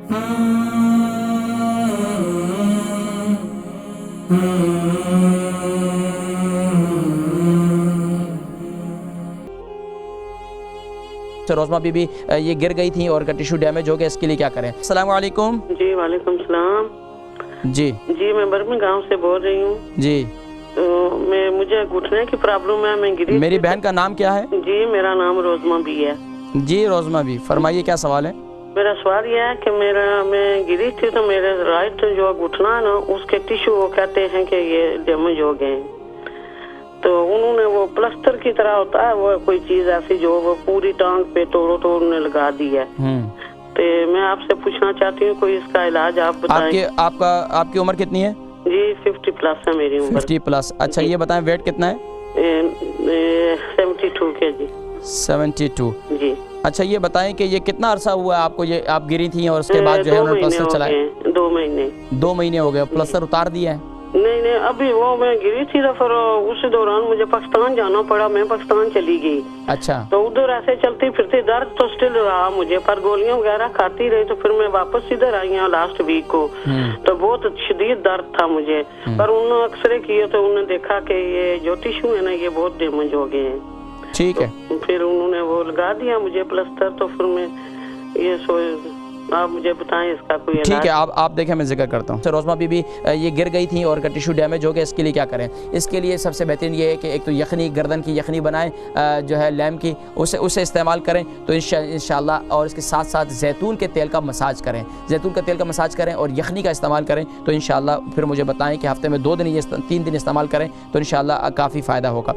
रोज़मा बीबी ये गिर गई थी और टिश्यू डैमेज हो गया, इसके लिए क्या करें? अस्सलाम वालेकुम। जी वालेकुम सलाम। जी मैं बर्मी गांव से बोल रही हूँ। जी मुझे घुटने की प्रॉब्लम है, मैं गिरी। मेरी बहन का नाम क्या है? जी मेरा नाम रोज़मा बी है। जी रोज़मा बी, फरमाइए क्या सवाल है? मेरा सवाल यह है कि मैं गिरी थी तो मेरे राइट जो घुटना है ना उसके टिश्यू वो कहते हैं कि ये डैमेज हो गए, तो उन्होंने वो प्लास्टर की तरह होता है वो कोई चीज ऐसी जो वो पूरी टांग पे तोड़ो तो उन्होंने लगा दी है। तो मैं आपसे पूछना चाहती हूँ कोई इसका इलाज आप बताएं। आपकी उम्र कितनी है? जी 50+ है मेरी उम्र। 50+। अच्छा ये बताएं वेट कितना है? 72 kg। 72 जी। अच्छा ये बताएं कि ये कितना अरसा हुआ आपको, ये आप गिरी थी और उसके बाद जो है उन्होंने प्लास्टर चलाया? 2 महीने। 2 महीने हो गए, प्लास्टर उतार दिया है? नहीं अभी वो मैं गिरी थी तो फिर उस दौरान मुझे पाकिस्तान जाना पड़ा, मैं पाकिस्तान चली गई। अच्छा। तो उधर ऐसे चलती फिरती दर्द तो स्टिल रहा मुझे, पर गोलियां वगैरह खाती रही, तो फिर मैं वापस इधर आई यहाँ लास्ट वीक को। तो बहुत शदीद दर्द था मुझे, पर उन्होंने एक्सरे किए तो उन्होंने देखा कि ये जो टिश्यू है ना ये बहुत डैमेज हो गए हैं। ठीक है। तो फिर उन्होंने वो लगा दिया मुझे प्लास्टर, तो फिर मैं ये आप मुझे बताएं इसका कोई इलाज। ठीक है, आप देखें मैं जिक्र करता हूँ। रोज़मा बीबी ये गिर गई थी और टिश्यू डैमेज हो गया, इसके लिए क्या करें? इसके लिए सबसे बेहतरीन ये है कि एक तो यखनी, गर्दन की यखनी बनाएं जो है लैम की, उसे इस्तेमाल करें तो इंशाअल्लाह, और इसके साथ साथ जैतून के तेल का मसाज करें, जैतून का तेल का मसाज करें और यखनी का इस्तेमाल करें तो इंशाअल्लाह फिर मुझे बताएं कि हफ्ते में 2 दिन 3 दिन इस्तेमाल करें तो इंशाअल्लाह काफ़ी फ़ायदा होगा।